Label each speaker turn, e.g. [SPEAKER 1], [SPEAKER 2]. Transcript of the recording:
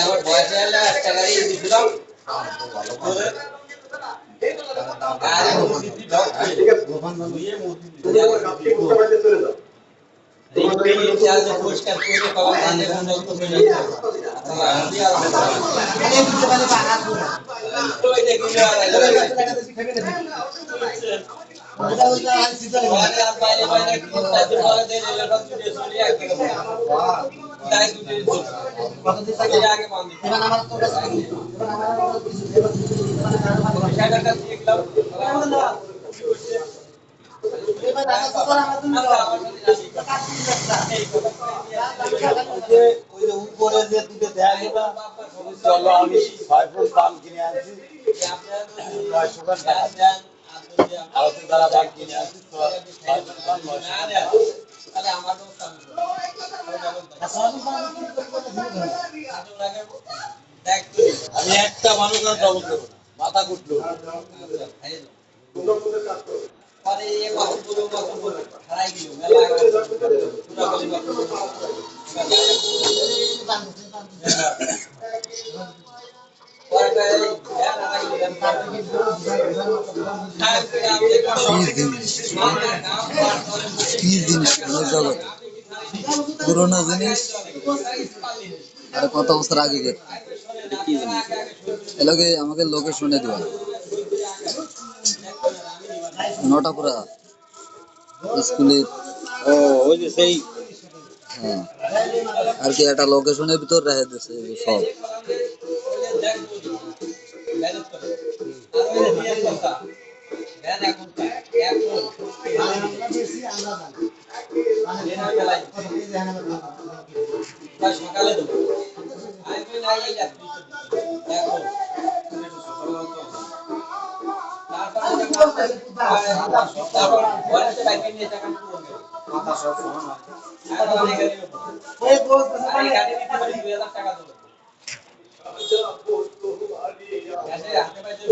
[SPEAKER 1] আমার বয়স হলে একটা গাড়ি দিছিলাম পরিষ্কার করে
[SPEAKER 2] উপরে যে দুটো দেয়া গেলা চলো আমি 6 ফুট দাম কিনে আনছি 900 টাকা আর তারা দাম কিনে আনছি 6 ফুট দাম 900 টাকা আমার আমি একটা মানুষ আর ডবল দেব মাথা কুটলো আরে এই কথা বলো হারাই গেল মেলা পুরো গলি
[SPEAKER 3] কি জিনিস জগৎ পুরোনো জিনিস আর কত বছর আগে এলাকে আমাকে লোকে শুনে দেওয়া নটাপুরা স্কুলের
[SPEAKER 2] ওই যে সেই
[SPEAKER 3] হ্যাঁ আর কি একটা লোকেশনের ভিতর রেখে দিয়েছে সব
[SPEAKER 1] টাকা